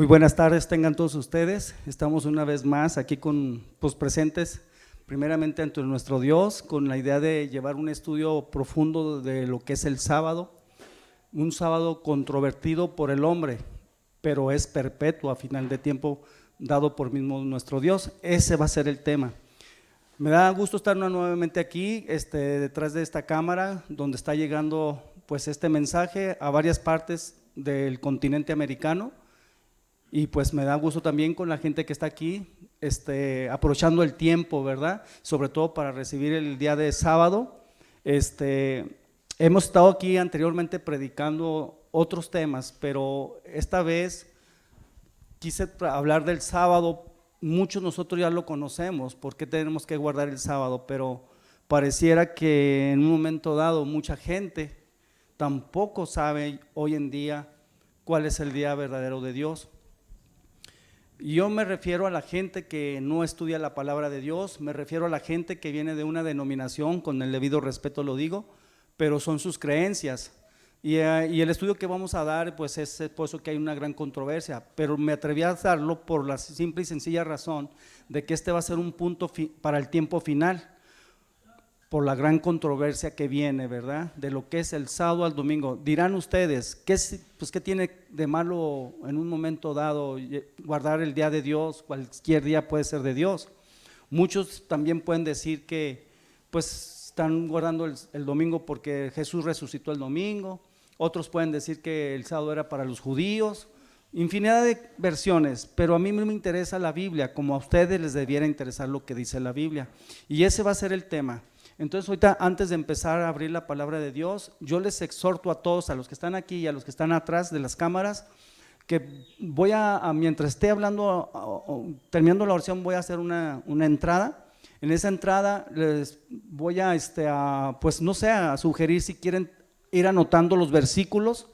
Muy buenas tardes tengan todos ustedes. Estamos una vez más aquí presentes, primeramente ante nuestro Dios, con la idea de llevar un estudio profundo de lo que es el sábado, un sábado controvertido por el hombre, pero es perpetuo a final de tiempo, dado por mismo nuestro Dios. Ese va a ser el tema. Me da gusto estar nuevamente aquí, detrás de esta cámara, donde está llegando pues este mensaje a varias partes del continente americano. Y pues me da gusto también con la gente que está aquí, aprovechando el tiempo, ¿verdad? Sobre todo para recibir el día de sábado. Hemos estado aquí anteriormente predicando otros temas, pero esta vez quise hablar del sábado. Muchos de nosotros ya lo conocemos, ¿por qué tenemos que guardar el sábado? Pero pareciera que en un momento dado mucha gente tampoco sabe hoy en día cuál es el día verdadero de Dios. Yo me refiero a la gente que no estudia la palabra de Dios, me refiero a la gente que viene de una denominación, con el debido respeto lo digo, pero son sus creencias. Y el estudio que vamos a dar, pues es por eso que hay una gran controversia, pero me atreví a darlo por la simple y sencilla razón de que va a ser un punto para el tiempo final, por la gran controversia que viene, ¿verdad? De lo que es el sábado al domingo. Dirán ustedes, ¿qué tiene de malo en un momento dado guardar el día de Dios? Cualquier día puede ser de Dios. Muchos también pueden decir que pues están guardando el domingo porque Jesús resucitó el domingo. Otros pueden decir que el sábado era para los judíos. Infinidad de versiones, pero a mí me interesa la Biblia, como a ustedes les debiera interesar lo que dice la Biblia. Y ese va a ser el tema. Entonces ahorita, antes de empezar a abrir la palabra de Dios, yo les exhorto a todos, a los que están aquí y a los que están atrás de las cámaras, que mientras esté hablando, terminando la oración, voy a hacer una entrada. En esa entrada les voy a sugerir si quieren ir anotando los versículos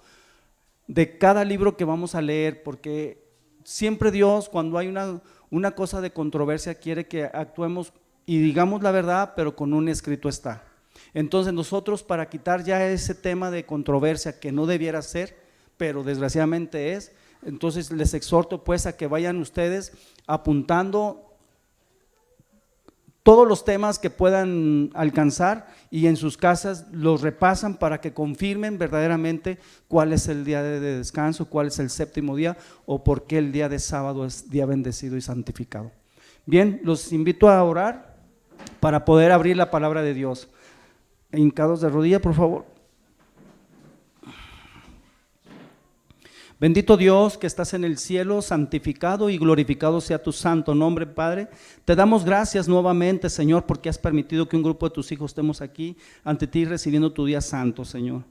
de cada libro que vamos a leer, porque siempre Dios, cuando hay una cosa de controversia, quiere que actuemos y digamos la verdad, pero con un escrito está. Entonces nosotros, para quitar ya ese tema de controversia que no debiera ser, pero desgraciadamente es, entonces les exhorto pues a que vayan ustedes apuntando todos los temas que puedan alcanzar y en sus casas los repasan para que confirmen verdaderamente cuál es el día de descanso, cuál es el séptimo día o por qué el día de sábado es día bendecido y santificado. Bien, los invito a orar para poder abrir la palabra de Dios. Hincados de rodilla, por favor. Bendito Dios que estás en el cielo, santificado y glorificado sea tu santo nombre, Padre. Te damos gracias nuevamente, Señor, porque has permitido que un grupo de tus hijos estemos aquí ante ti recibiendo tu día santo, Señor.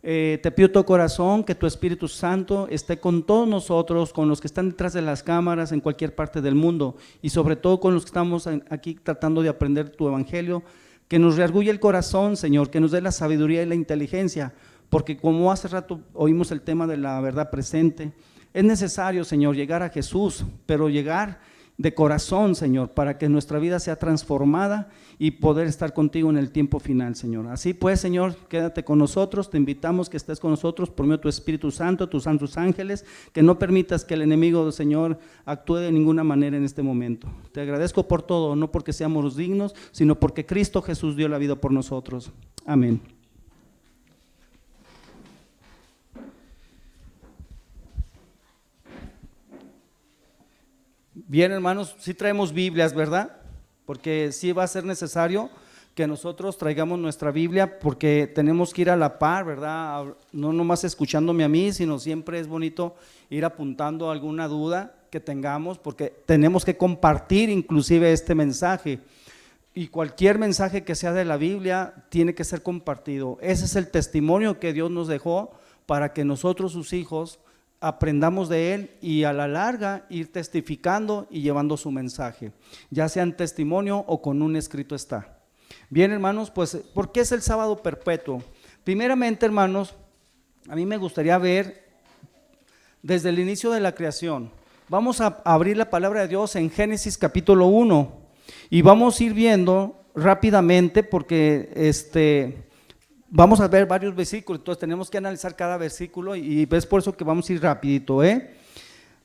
Te pido de corazón que tu Espíritu Santo esté con todos nosotros, con los que están detrás de las cámaras en cualquier parte del mundo y sobre todo con los que estamos aquí tratando de aprender tu evangelio, que nos reargulle el corazón, Señor, que nos dé la sabiduría y la inteligencia, porque como hace rato oímos el tema de la verdad presente, es necesario, Señor, llegar a Jesús, pero llegar de corazón, Señor, para que nuestra vida sea transformada y poder estar contigo en el tiempo final, Señor. Así pues, Señor, quédate con nosotros, te invitamos que estés con nosotros por medio de tu Espíritu Santo, tus santos ángeles, que no permitas que el enemigo, Señor, actúe de ninguna manera en este momento. Te agradezco por todo, no porque seamos dignos, sino porque Cristo Jesús dio la vida por nosotros. Amén. Bien, hermanos, sí traemos Biblias, ¿verdad? Porque sí va a ser necesario que nosotros traigamos nuestra Biblia, porque tenemos que ir a la par, ¿verdad? No nomás escuchándome a mí, sino siempre es bonito ir apuntando alguna duda que tengamos, porque tenemos que compartir inclusive este mensaje. Y cualquier mensaje que sea de la Biblia tiene que ser compartido. Ese es el testimonio que Dios nos dejó para que nosotros, sus hijos, aprendamos de él y a la larga ir testificando y llevando su mensaje, ya sea en testimonio o con un escrito está. Bien, hermanos, pues, ¿por qué es el sábado perpetuo? Primeramente, hermanos, a mí me gustaría ver desde el inicio de la creación. Vamos a abrir la palabra de Dios en Génesis capítulo 1 y vamos a ir viendo rápidamente porque vamos a ver varios versículos, entonces tenemos que analizar cada versículo y es por eso que vamos a ir rapidito,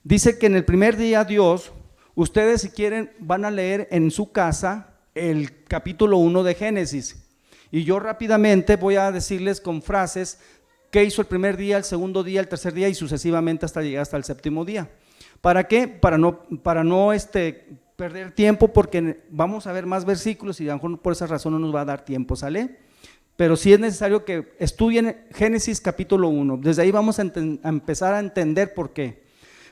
Dice que en el primer día Dios, ustedes si quieren van a leer en su casa el capítulo 1 de Génesis. Y yo rápidamente voy a decirles con frases qué hizo el primer día, el segundo día, el tercer día y sucesivamente hasta llegar hasta el séptimo día. ¿Para qué? Para no perder tiempo, porque vamos a ver más versículos y a lo mejor por esa razón no nos va a dar tiempo, ¿sale? Pero sí es necesario que estudien Génesis capítulo 1. Desde ahí vamos a empezar a entender por qué.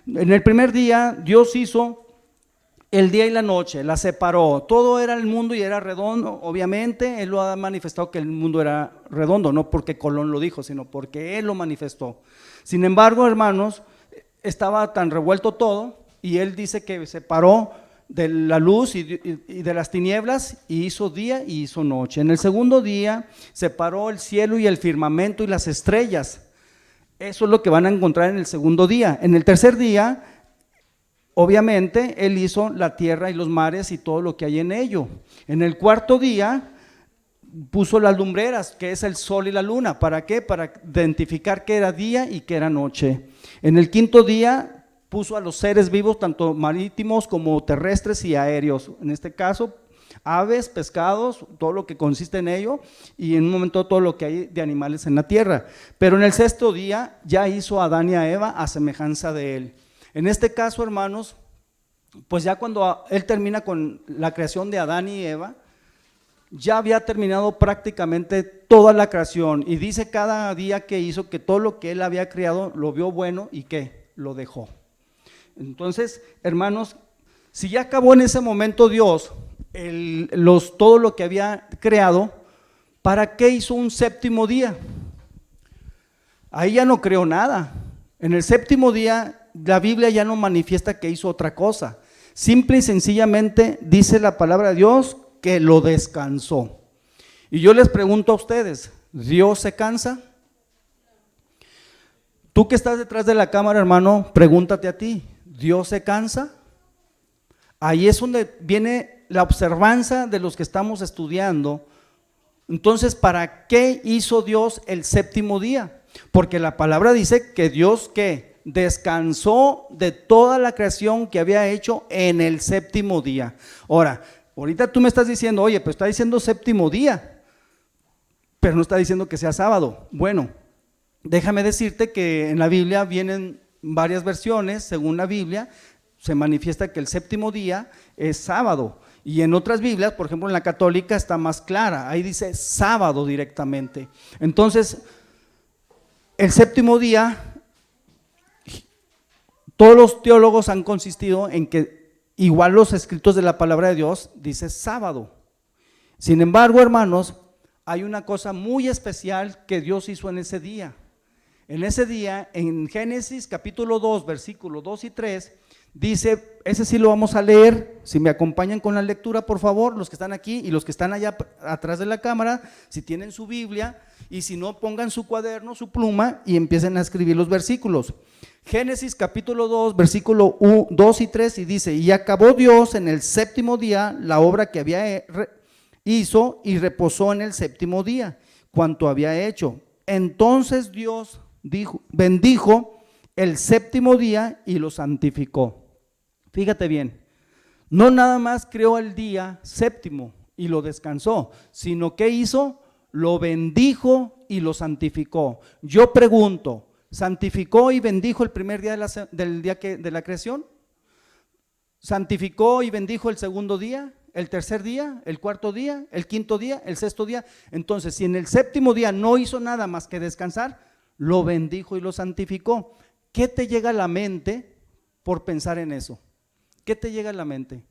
En el primer día Dios hizo el día y la noche, la separó. Todo era el mundo y era redondo, obviamente. Él lo ha manifestado que el mundo era redondo, no porque Colón lo dijo, sino porque Él lo manifestó. Sin embargo, hermanos, estaba tan revuelto todo y Él dice que separó de la luz y de las tinieblas y hizo día y hizo noche. En el segundo día separó el cielo y el firmamento y las estrellas. Eso es lo que van a encontrar en el segundo día. En el tercer día, obviamente, Él hizo la tierra y los mares y todo lo que hay en ello. En el cuarto día puso las lumbreras, que es el sol y la luna. ¿Para qué? Para identificar qué era día y qué era noche. En el quinto día puso a los seres vivos, tanto marítimos como terrestres y aéreos. En este caso, aves, pescados, todo lo que consiste en ello, y en un momento todo lo que hay de animales en la tierra. Pero en el sexto día ya hizo a Adán y a Eva a semejanza de Él. En este caso, hermanos, pues ya cuando Él termina con la creación de Adán y Eva, ya había terminado prácticamente toda la creación, y dice cada día que hizo que todo lo que Él había creado lo vio bueno y que lo dejó. Entonces, hermanos, si ya acabó en ese momento Dios todo lo que había creado, ¿para qué hizo un séptimo día? Ahí ya no creó nada. En el séptimo día la Biblia ya no manifiesta que hizo otra cosa. Simple y sencillamente dice la palabra de Dios que lo descansó. Y yo les pregunto a ustedes, ¿Dios se cansa? Tú que estás detrás de la cámara, hermano, pregúntate a ti, ¿Dios se cansa? Ahí es donde viene la observanza de los que estamos estudiando. Entonces, ¿para qué hizo Dios el séptimo día? Porque la palabra dice que Dios, ¿qué? Descansó de toda la creación que había hecho en el séptimo día. Ahora, ahorita tú me estás diciendo, oye, pero está diciendo séptimo día, pero no está diciendo que sea sábado. Bueno, déjame decirte que en la Biblia vienen varias versiones. Según la Biblia se manifiesta que el séptimo día es sábado, y en otras Biblias, por ejemplo en la católica está más clara, ahí dice sábado directamente. Entonces el séptimo día, todos los teólogos han consistido en que igual los escritos de la palabra de Dios dice sábado. Sin embargo, hermanos, hay una cosa muy especial que Dios hizo en ese día. En ese día, en Génesis capítulo 2, versículos 2 y 3, dice, ese sí lo vamos a leer, si me acompañan con la lectura, por favor, los que están aquí y los que están allá atrás de la cámara, si tienen su Biblia, y si no, pongan su cuaderno, su pluma y empiecen a escribir los versículos. Génesis capítulo 2, versículo 2 y 3, y dice, y acabó Dios en el séptimo día la obra que hizo, y reposó en el séptimo día cuanto había hecho. Entonces Dios bendijo el séptimo día y lo santificó. Fíjate bien, no nada más creó el día séptimo y lo descansó, sino que hizo, lo bendijo y lo santificó. Yo pregunto, ¿santificó y bendijo el primer día de la creación? ¿Santificó y bendijo el segundo día, el tercer día, el cuarto día, el quinto día, el sexto día? Entonces, si en el séptimo día no hizo nada más que descansar, lo bendijo y lo santificó. ¿Qué te llega a la mente por pensar en eso? ¿Qué te llega a la mente?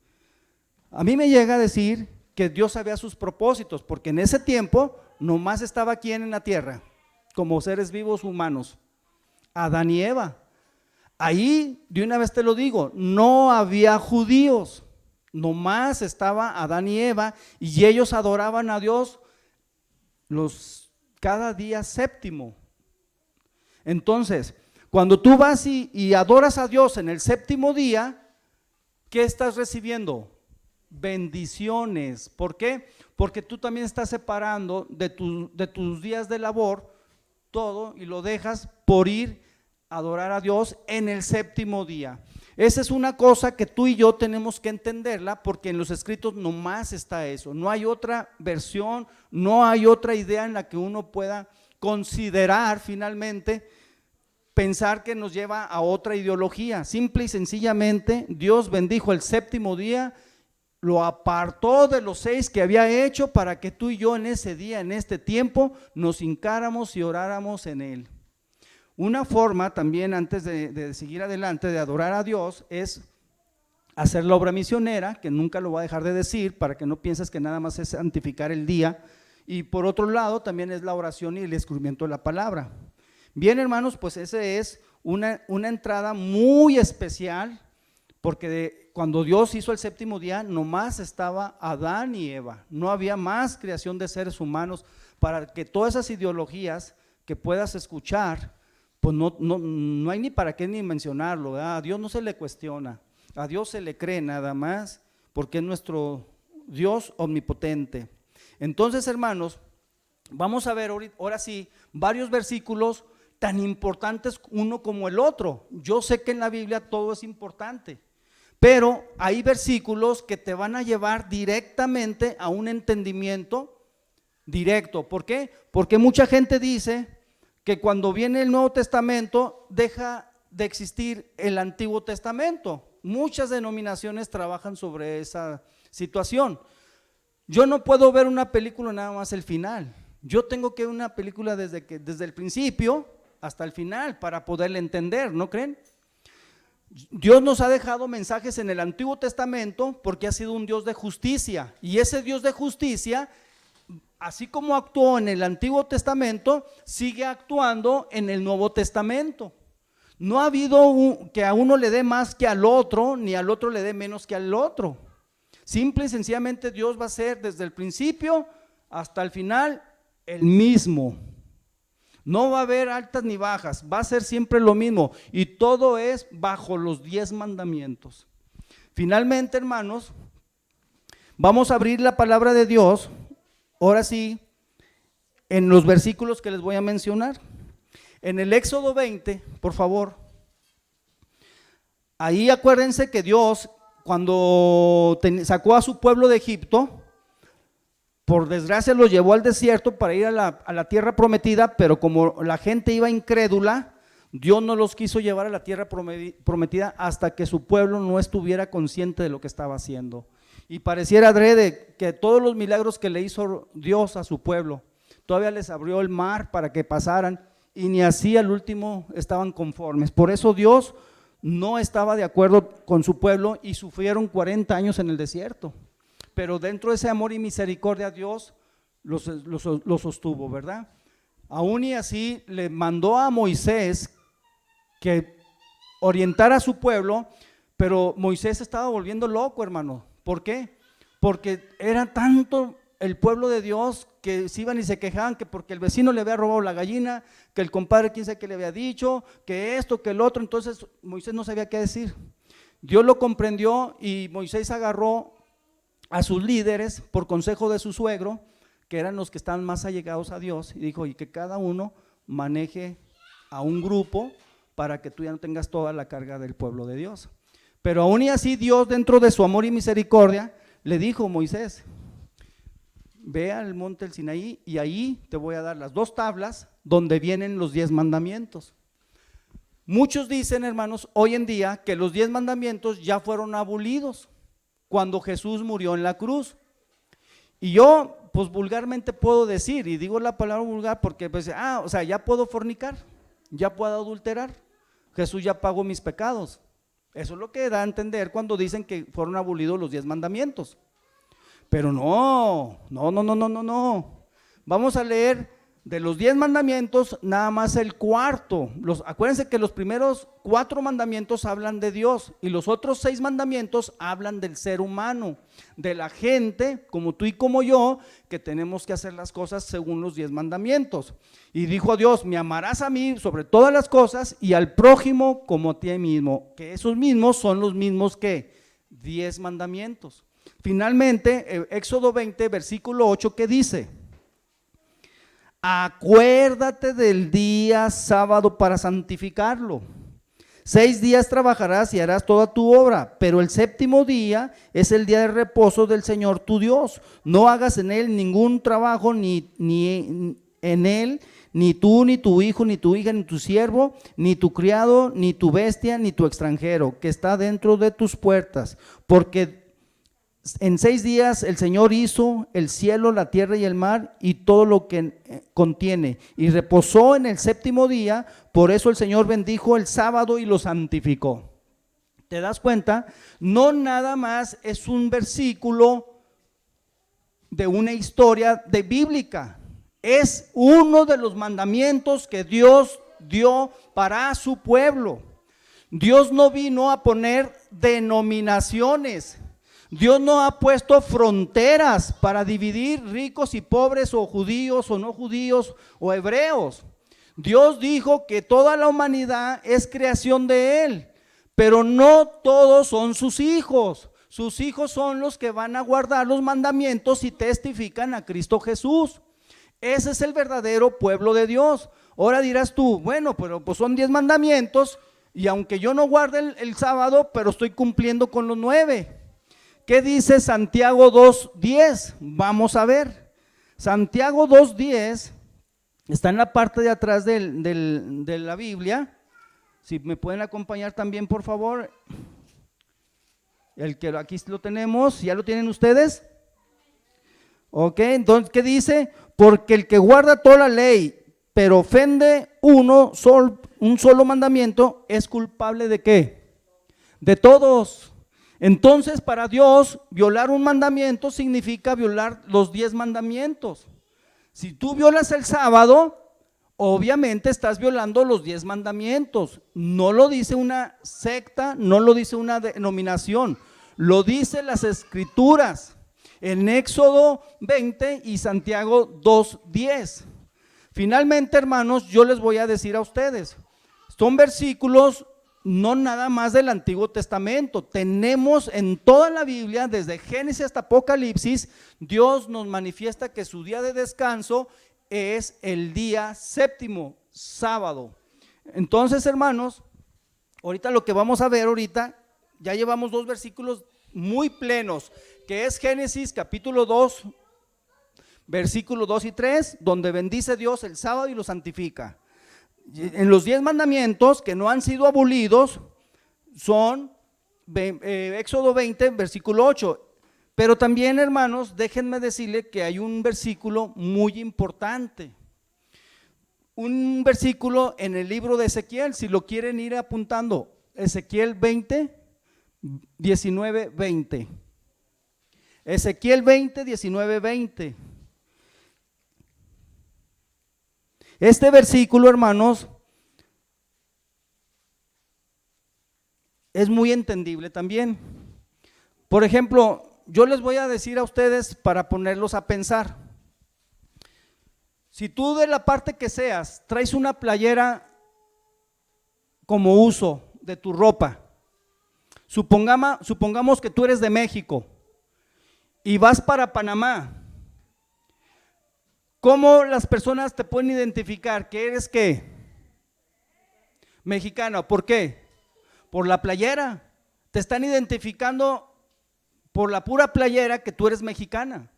A mí me llega a decir que Dios sabía sus propósitos, porque en ese tiempo nomás estaba ¿quién en la tierra? Como seres vivos humanos, Adán y Eva. Ahí, de una vez te lo digo, no había judíos, nomás estaba Adán y Eva, y ellos adoraban a Dios cada día séptimo. Entonces, cuando tú vas y adoras a Dios en el séptimo día, ¿qué estás recibiendo? Bendiciones. ¿Por qué? Porque tú también estás separando de tus días de labor todo y lo dejas por ir adorar a Dios en el séptimo día. Esa es una cosa que tú y yo tenemos que entenderla, porque en los escritos nomás está eso. No hay otra versión, no hay otra idea en la que uno pueda considerar finalmente, pensar que nos lleva a otra ideología. Simple y sencillamente, Dios bendijo el séptimo día, lo apartó de los 6 que había hecho para que tú y yo en ese día, en este tiempo, nos hincáramos y oráramos en él. Una forma también, antes de seguir adelante, de adorar a Dios, es hacer la obra misionera, que nunca lo voy a dejar de decir, para que no pienses que nada más es santificar el día. Y por otro lado, también es la oración y el descubrimiento de la palabra. Bien, hermanos, pues esa es una entrada muy especial, porque cuando Dios hizo el séptimo día, nomás estaba Adán y Eva. No había más creación de seres humanos para que todas esas ideologías que puedas escuchar, pues no hay ni para qué ni mencionarlo, ¿verdad? A Dios no se le cuestiona, a Dios se le cree nada más, porque es nuestro Dios omnipotente. Entonces, hermanos, vamos a ver ahora sí varios versículos tan importantes uno como el otro. Yo sé que en la Biblia todo es importante, pero hay versículos que te van a llevar directamente a un entendimiento directo. ¿Por qué? Porque mucha gente dice que cuando viene el Nuevo Testamento deja de existir el Antiguo Testamento. Muchas denominaciones trabajan sobre esa situación. Yo no puedo ver una película nada más el final. Yo tengo que ver una película desde el principio hasta el final para poderla entender, ¿no creen? Dios nos ha dejado mensajes en el Antiguo Testamento porque ha sido un Dios de justicia, y ese Dios de justicia, así como actuó en el Antiguo Testamento, sigue actuando en el Nuevo Testamento. No ha habido que a uno le dé más que al otro, ni al otro le dé menos que al otro. Simple y sencillamente Dios va a ser desde el principio hasta el final el mismo. No va a haber altas ni bajas, va a ser siempre lo mismo, y todo es bajo los 10 mandamientos. Finalmente, hermanos, vamos a abrir la palabra de Dios, ahora sí, en los versículos que les voy a mencionar. En el Éxodo 20, por favor, ahí acuérdense que Dios, cuando sacó a su pueblo de Egipto, por desgracia los llevó al desierto para ir a la tierra prometida, pero como la gente iba incrédula, Dios no los quiso llevar a la tierra prometida hasta que su pueblo no estuviera consciente de lo que estaba haciendo. Y pareciera adrede que todos los milagros que le hizo Dios a su pueblo, todavía les abrió el mar para que pasaran, y ni así al último estaban conformes. Por eso Dios no estaba de acuerdo con su pueblo y sufrieron 40 años en el desierto. Pero dentro de ese amor y misericordia Dios los sostuvo, ¿verdad? Aún y así le mandó a Moisés que orientara a su pueblo, pero Moisés estaba volviendo loco, hermano. ¿Por qué? Porque era tanto el pueblo de Dios que se iban y se quejaban que porque el vecino le había robado la gallina, que el compadre quién sabe qué le había dicho, que esto, que el otro. Entonces Moisés no sabía qué decir. Dios lo comprendió y Moisés agarró a sus líderes por consejo de su suegro, que eran los que estaban más allegados a Dios, y dijo, y que cada uno maneje a un grupo para que tú ya no tengas toda la carga del pueblo de Dios. Pero aún y así Dios, dentro de su amor y misericordia, le dijo: Moisés, ve al monte del Sinaí y ahí te voy a dar las 2 tablas donde vienen los 10 mandamientos. Muchos dicen, hermanos, hoy en día que los 10 mandamientos ya fueron abolidos cuando Jesús murió en la cruz. Y yo, pues vulgarmente puedo decir, y digo la palabra vulgar porque pues, o sea, ya puedo fornicar, ya puedo adulterar, Jesús ya pagó mis pecados. Eso es lo que da a entender cuando dicen que fueron abolidos los 10 mandamientos. Pero no. Vamos a leer de los 10 mandamientos, nada más el cuarto. Acuérdense que los primeros 4 mandamientos hablan de Dios y los otros 6 mandamientos hablan del ser humano, de la gente como tú y como yo, que tenemos que hacer las cosas según los 10 mandamientos. Y dijo Dios: me amarás a mí sobre todas las cosas y al prójimo como a ti mismo, que esos mismos son los mismos que 10 mandamientos. Finalmente, Éxodo 20, versículo 8, ¿qué dice? Acuérdate del día sábado para santificarlo. 6 días trabajarás y harás toda tu obra, pero el séptimo día es el día de reposo del Señor tu Dios. No hagas en él ningún trabajo, ni en él, ni tú, ni tu hijo, ni tu hija, ni tu siervo, ni tu criado, ni tu bestia, ni tu extranjero, que está dentro de tus puertas. Porque en 6 días el Señor hizo el cielo, la tierra y el mar y todo lo que contiene, y reposó en el séptimo día. Por eso el Señor bendijo el sábado y lo santificó. ¿Te das cuenta? No nada más es un versículo de una historia de bíblica, es uno de los mandamientos que Dios dio para su pueblo. Dios no vino a poner denominaciones. Dios no ha puesto fronteras para dividir ricos y pobres, o judíos o no judíos, o hebreos. Dios dijo que toda la humanidad es creación de Él, pero no todos son sus hijos. Sus hijos son los que van a guardar los mandamientos y testifican a Cristo Jesús. Ese es el verdadero pueblo de Dios. Ahora dirás tú, bueno, pero pues son 10 mandamientos, y aunque yo no guarde el sábado, pero estoy cumpliendo con los 9. ¿Qué dice Santiago 2:10? Vamos a ver. Santiago 2:10 está en la parte de atrás de la Biblia. Si me pueden acompañar también, por favor. El que aquí lo tenemos, ¿ya lo tienen ustedes? Ok, entonces, ¿qué dice? Porque el que guarda toda la ley, pero ofende un solo mandamiento, es culpable ¿de qué? De todos. Entonces, para Dios, violar un mandamiento significa violar los 10 mandamientos. Si tú violas el sábado, obviamente estás violando los 10 mandamientos. No lo dice una secta, no lo dice una denominación, lo dice las Escrituras en Éxodo 20 y Santiago 2:10. Finalmente, hermanos, yo les voy a decir a ustedes, son versículos no nada más del Antiguo Testamento. Tenemos en toda la Biblia, desde Génesis hasta Apocalipsis, Dios nos manifiesta que su día de descanso es el día séptimo, sábado. Entonces, hermanos, ahorita lo que vamos a ver ahorita, ya llevamos 2 versículos muy plenos, que es Génesis capítulo 2, versículos 2 y 3, donde bendice Dios el sábado y lo santifica. En los 10 mandamientos que no han sido abolidos son Éxodo 20, versículo 8. Pero también, hermanos, déjenme decirle que hay un versículo muy importante. Un versículo en el libro de Ezequiel, si lo quieren ir apuntando, Ezequiel 20, 19, 20. Ezequiel 20, 19, 20. Este versículo, hermanos, es muy entendible también. Por ejemplo, yo les voy a decir a ustedes para ponerlos a pensar. Si tú, de la parte que seas, traes una playera como uso de tu ropa, supongamos que tú eres de México y vas para Panamá, ¿cómo las personas te pueden identificar que eres qué? Mexicano. ¿Por qué? Por la playera. Te están identificando por la pura playera que tú eres mexicana.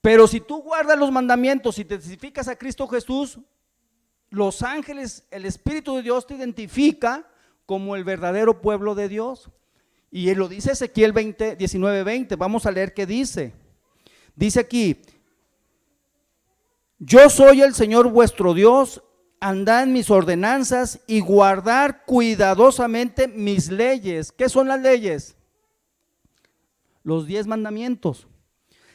Pero si tú guardas los mandamientos y te testificas a Cristo Jesús, los ángeles, el Espíritu de Dios te identifica como el verdadero pueblo de Dios. Y él lo dice Ezequiel 20, 19, 20. Vamos a leer qué dice. Dice aquí: yo soy el Señor vuestro Dios, andad en mis ordenanzas y guardar cuidadosamente mis leyes. ¿Qué son las leyes? Los 10 mandamientos.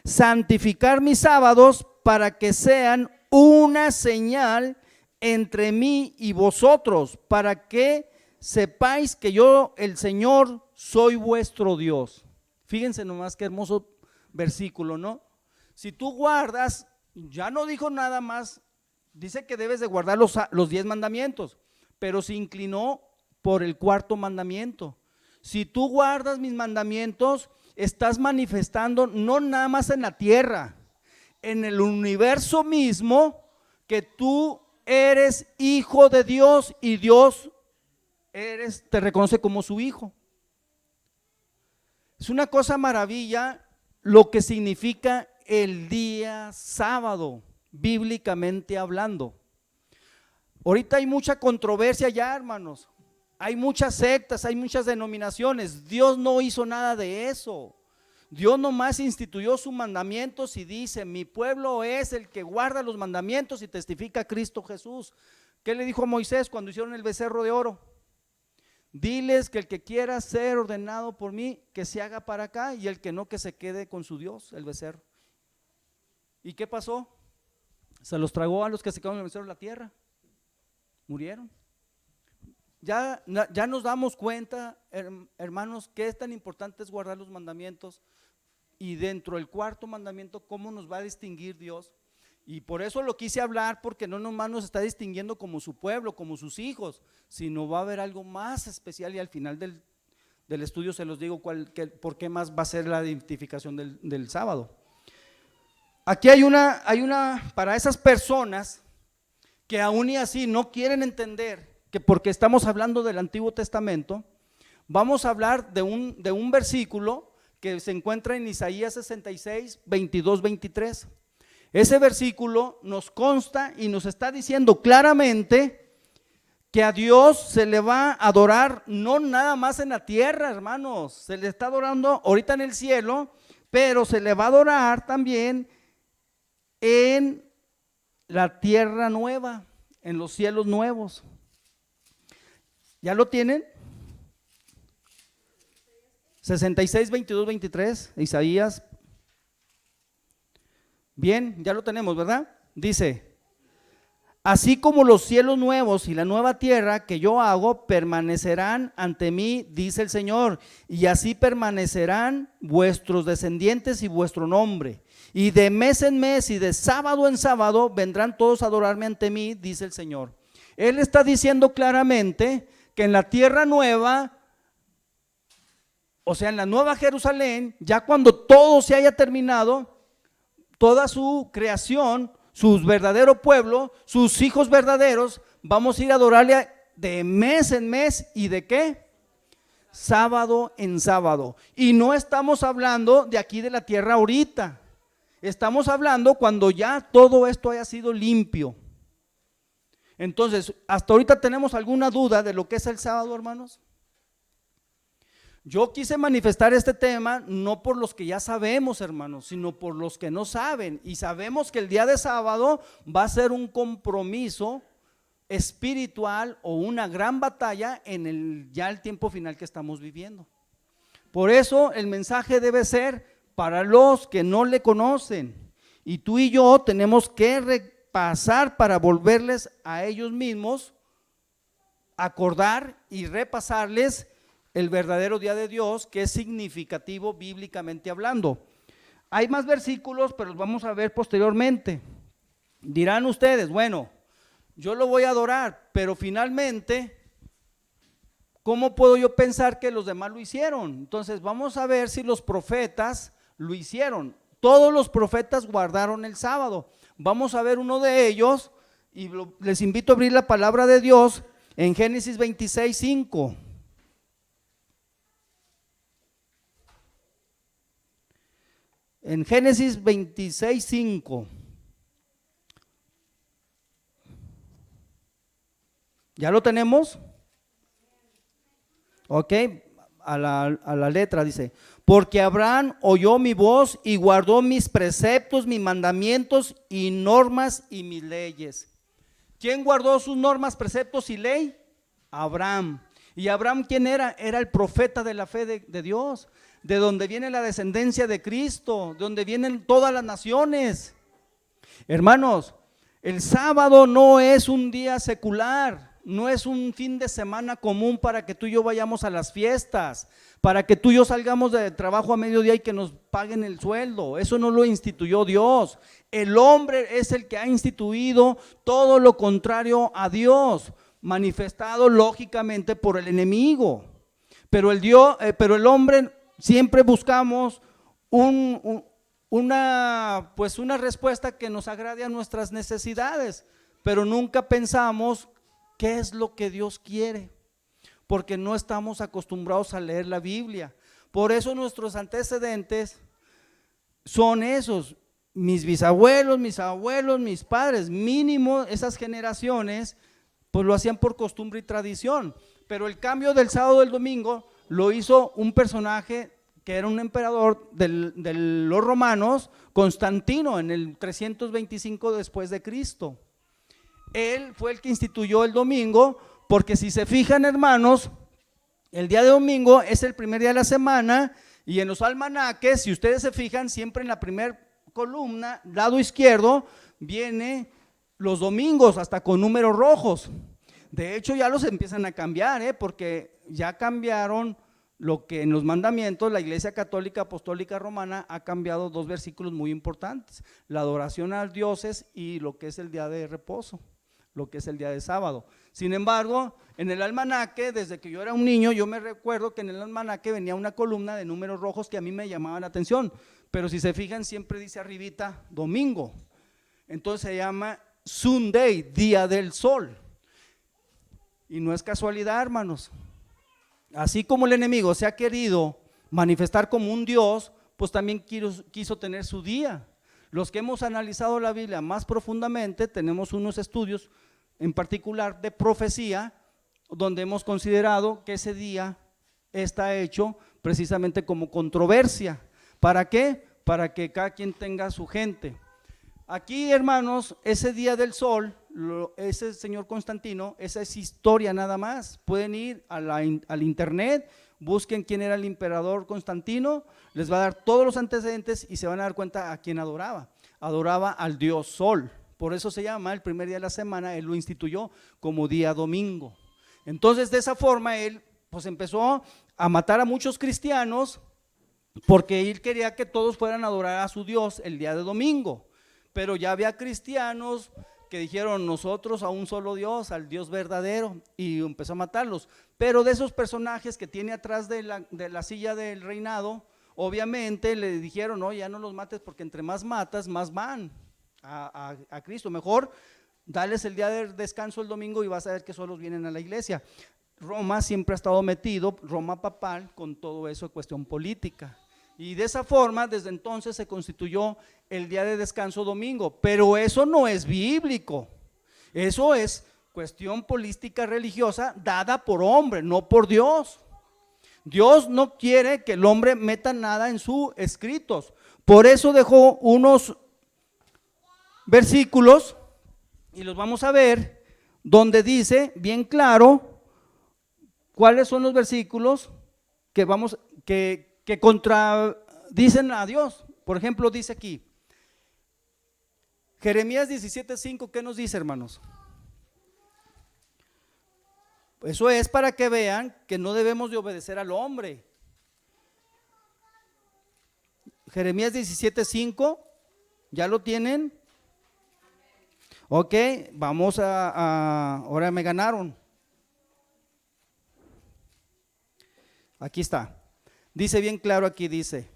Santificar mis sábados para que sean una señal entre mí y vosotros, para que sepáis que yo, el Señor, soy vuestro Dios. Fíjense nomás qué hermoso versículo, ¿no? Si tú guardas, ya no dijo nada más, dice que debes de guardar los 10 mandamientos, pero se inclinó por el 4.º mandamiento. Si tú guardas mis mandamientos, estás manifestando no nada más en la tierra, en el universo mismo que tú eres hijo de Dios y Dios te reconoce como su hijo. Es una cosa maravilla lo que significa el día sábado, bíblicamente hablando. Ahorita hay mucha controversia ya, hermanos. Hay muchas sectas, hay muchas denominaciones. Dios no hizo nada de eso. Dios nomás instituyó sus mandamientos y dice: mi pueblo es el que guarda los mandamientos y testifica a Cristo Jesús. ¿Qué le dijo a Moisés cuando hicieron el becerro de oro? Diles que el que quiera ser ordenado por mí, que se haga para acá, y el que no, que se quede con su Dios, el becerro. ¿Y qué pasó? Se los tragó a los que se quedaron en el becerro la tierra. Murieron. Ya nos damos cuenta, hermanos, que es tan importante es guardar los mandamientos, y dentro del cuarto mandamiento, cómo nos va a distinguir Dios. Y por eso lo quise hablar, porque no nomás nos está distinguiendo como su pueblo, como sus hijos, sino va a haber algo más especial, y al final del estudio se los digo por qué más va a ser la identificación del sábado. Aquí hay una para esas personas que aún y así no quieren entender que porque estamos hablando del Antiguo Testamento, vamos a hablar de un versículo que se encuentra en Isaías 66, 22, 23. Ese versículo nos consta y nos está diciendo claramente que a Dios se le va a adorar no nada más en la tierra, hermanos, se le está adorando ahorita en el cielo, pero se le va a adorar también en la tierra nueva, en los cielos nuevos. ¿Ya lo tienen? 66, 22, 23, Isaías. Bien, ya lo tenemos, ¿verdad? Dice: así como los cielos nuevos y la nueva tierra que yo hago permanecerán ante mí, dice el Señor, y así permanecerán vuestros descendientes y vuestro nombre. Y de mes en mes y de sábado en sábado vendrán todos a adorarme ante mí, dice el Señor. Él está diciendo claramente que en la tierra nueva, o sea, en la nueva Jerusalén, ya cuando todo se haya terminado, toda su creación, su verdadero pueblo, sus hijos verdaderos, vamos a ir a adorarle de mes en mes. ¿Y de qué? Sábado en sábado. Y no estamos hablando de aquí de la tierra ahorita, estamos hablando cuando ya todo esto haya sido limpio. Entonces, ¿hasta ahorita tenemos alguna duda de lo que es el sábado, hermanos? Yo quise manifestar este tema no por los que ya sabemos, hermanos, sino por los que no saben. Y sabemos que el día de sábado va a ser un compromiso espiritual o una gran batalla en ya el tiempo final que estamos viviendo. Por eso el mensaje debe ser para los que no le conocen. Y tú y yo tenemos que repasar para volverles a ellos mismos, acordar y repasarles el verdadero día de Dios, que es significativo bíblicamente hablando. Hay más versículos, pero los vamos a ver posteriormente. Dirán ustedes: bueno, yo lo voy a adorar, pero finalmente, ¿cómo puedo yo pensar que los demás lo hicieron? Entonces vamos a ver si los profetas lo hicieron. Todos los profetas guardaron el sábado. Vamos a ver uno de ellos, y les invito a abrir la palabra de Dios en Génesis 26, 5. En Génesis 26, 5. ¿Ya lo tenemos? Ok, a la letra dice: porque Abraham oyó mi voz y guardó mis preceptos, mis mandamientos y normas y mis leyes. ¿Quién guardó sus normas, preceptos y ley? Abraham. ¿Y Abraham quién era? Era el profeta de la fe de Dios, de donde viene la descendencia de Cristo, de donde vienen todas las naciones. Hermanos, el sábado no es un día secular, no es un fin de semana común para que tú y yo vayamos a las fiestas, para que tú y yo salgamos de trabajo a mediodía y que nos paguen el sueldo. Eso no lo instituyó Dios. El hombre es el que ha instituido todo lo contrario a Dios, manifestado lógicamente por el enemigo. Pero el hombre siempre buscamos pues una respuesta que nos agrade a nuestras necesidades, pero nunca pensamos qué es lo que Dios quiere, porque no estamos acostumbrados a leer la Biblia. Por eso nuestros antecedentes son esos, mis bisabuelos, mis abuelos, mis padres, mínimo esas generaciones, pues lo hacían por costumbre y tradición. Pero el cambio del sábado al domingo lo hizo un personaje que era un emperador de los romanos, Constantino, en el 325 después de Cristo. Él fue el que instituyó el domingo, porque si se fijan, hermanos, el día de domingo es el primer día de la semana, y en los almanaques, si ustedes se fijan, siempre en la primera columna, lado izquierdo, viene los domingos hasta con números rojos. De hecho ya los empiezan a cambiar, porque ya cambiaron lo que en los mandamientos la Iglesia Católica Apostólica Romana ha cambiado dos versículos muy importantes: la adoración a los dioses y lo que es el día de reposo, lo que es el día de sábado. Sin embargo, en el almanaque, desde que yo era un niño, yo me recuerdo que en el almanaque venía una columna de números rojos que a mí me llamaban la atención, pero si se fijan siempre dice arribita domingo, entonces se llama Sunday, día del sol. Y no es casualidad, hermanos. Así como el enemigo se ha querido manifestar como un Dios, pues también quiso tener su día. Los que hemos analizado la Biblia más profundamente, tenemos unos estudios en particular de profecía, donde hemos considerado que ese día está hecho precisamente como controversia. ¿Para qué? Para que cada quien tenga su gente. Aquí, hermanos, ese día del sol, ese señor Constantino, esa es historia nada más. Pueden ir al internet, busquen quién era el emperador Constantino, les va a dar todos los antecedentes y se van a dar cuenta a quién adoraba. Adoraba al dios sol, por eso se llama el primer día de la semana, él lo instituyó como día domingo. Entonces de esa forma él pues empezó a matar a muchos cristianos, porque él quería que todos fueran a adorar a su Dios el día de domingo. Pero ya había cristianos que dijeron nosotros a un solo Dios, al Dios verdadero, y empezó a matarlos. Pero de esos personajes que tiene atrás de la silla del reinado, obviamente le dijeron, no, ya no los mates, porque entre más matas, más van a Cristo. Mejor dales el día de descanso el domingo y vas a ver que solos vienen a la iglesia. Roma siempre ha estado metido, Roma papal, con todo eso de cuestión política. Y de esa forma, desde entonces se constituyó el día de descanso domingo, pero eso no es bíblico, eso es cuestión política religiosa dada por hombre, no por Dios. Dios no quiere que el hombre meta nada en sus escritos, por eso dejó unos versículos, y los vamos a ver, donde dice bien claro cuáles son los versículos que contradicen a Dios. Por ejemplo, dice aquí, Jeremías 17:5, ¿qué nos dice, hermanos? Eso es para que vean que no debemos de obedecer al hombre. Jeremías 17:5, ¿ya lo tienen? Ok, vamos ahora me ganaron. Aquí está. Dice bien claro aquí, dice,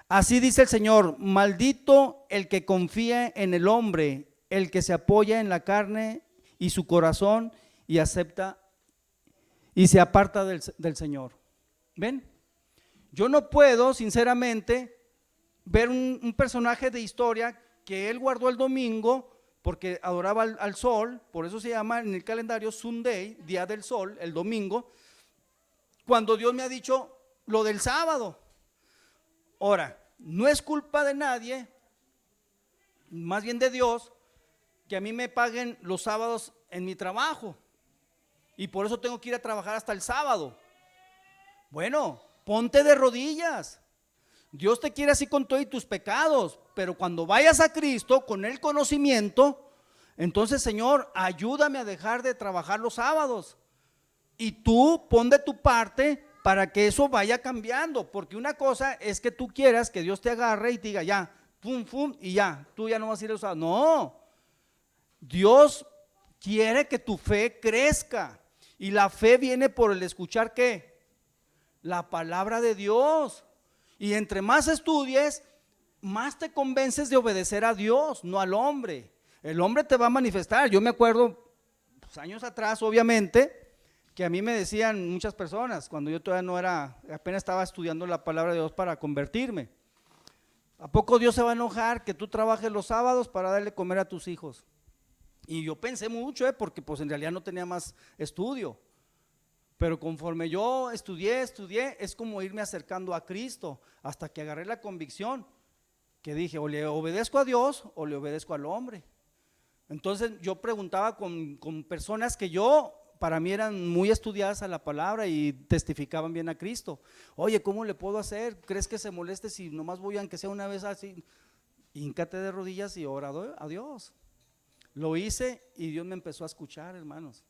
así dice el Señor, maldito el que confía en el hombre, el que se apoya en la carne y su corazón y acepta y se aparta del Señor. ¿Ven? Yo no puedo sinceramente ver un personaje de historia que él guardó el domingo porque adoraba al sol, por eso se llama en el calendario Sunday, día del sol, el domingo, cuando Dios me ha dicho lo del sábado. Ahora, no es culpa de nadie, más bien de Dios, que a mí me paguen los sábados en mi trabajo y por eso tengo que ir a trabajar hasta el sábado. Bueno, ponte de rodillas. Dios te quiere así con todos tus pecados, pero cuando vayas a Cristo con el conocimiento, entonces Señor, ayúdame a dejar de trabajar los sábados. Y tú pon de tu parte para que eso vaya cambiando, porque una cosa es que tú quieras que Dios te agarre y te diga ya, pum, pum, y ya, tú ya no vas a ir a usar. No, Dios quiere que tu fe crezca, y la fe viene por el escuchar ¿qué? La palabra de Dios, y entre más estudies, más te convences de obedecer a Dios, no al hombre. El hombre te va a manifestar. Yo me acuerdo, pues, años atrás, obviamente, que a mí me decían muchas personas, cuando yo todavía no era, apenas estaba estudiando la palabra de Dios para convertirme: ¿a poco Dios se va a enojar que tú trabajes los sábados para darle comer a tus hijos? Y yo pensé mucho, porque pues en realidad no tenía más estudio. Pero conforme yo estudié, es como irme acercando a Cristo, hasta que agarré la convicción, que dije, o le obedezco a Dios o le obedezco al hombre. Entonces yo preguntaba con personas que para mí eran muy estudiadas a la palabra y testificaban bien a Cristo. Oye, ¿cómo le puedo hacer? ¿Crees que se moleste si nomás voy, aunque sea una vez así? Híncate de rodillas y ora a Dios. Lo hice y Dios me empezó a escuchar, hermanos.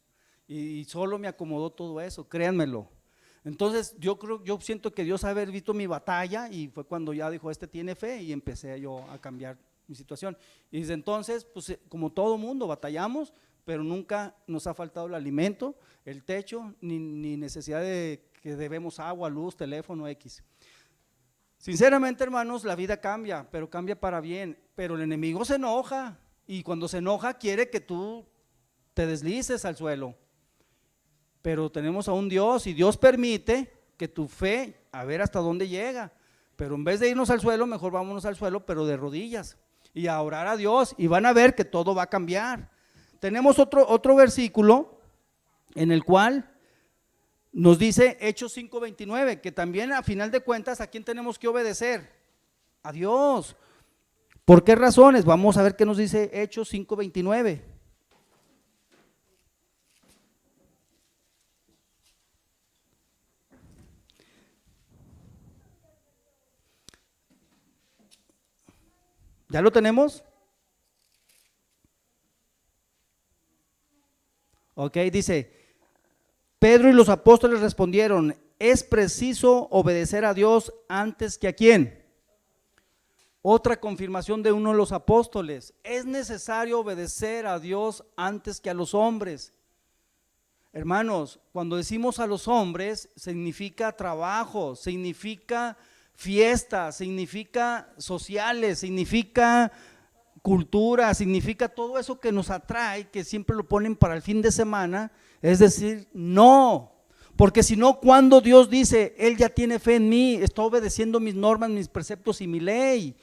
Y solo me acomodó todo eso, créanmelo. Entonces yo siento que Dios ha haber visto mi batalla, y fue cuando ya dijo, este tiene fe, y empecé yo a cambiar mi situación. Y desde entonces, pues como todo mundo, batallamos, pero nunca nos ha faltado el alimento, el techo, ni necesidad de que debemos agua, luz, teléfono, X. Sinceramente, hermanos, la vida cambia, pero cambia para bien. Pero el enemigo se enoja, y cuando se enoja quiere que tú te deslices al suelo. Pero tenemos a un Dios, y Dios permite que tu fe, a ver hasta dónde llega. Pero en vez de irnos al suelo, mejor vámonos al suelo, pero de rodillas, y a orar a Dios, y van a ver que todo va a cambiar. Tenemos otro versículo en el cual nos dice Hechos 5:29, que también a final de cuentas, ¿a quién tenemos que obedecer? A Dios. ¿Por qué razones? Vamos a ver qué nos dice Hechos 5:29. ¿Ya lo tenemos? Ok, dice: Pedro y los apóstoles respondieron: es preciso obedecer a Dios antes que a ¿quién? Otra confirmación de uno de los apóstoles: es necesario obedecer a Dios antes que a los hombres. Hermanos, cuando decimos a los hombres, significa trabajo, significa fiestas, significa sociales, significa cultura, significa todo eso que nos atrae, que siempre lo ponen para el fin de semana. Es decir, no, porque si no, cuando Dios dice, Él ya tiene fe en mí, está obedeciendo mis normas, mis preceptos y mi ley,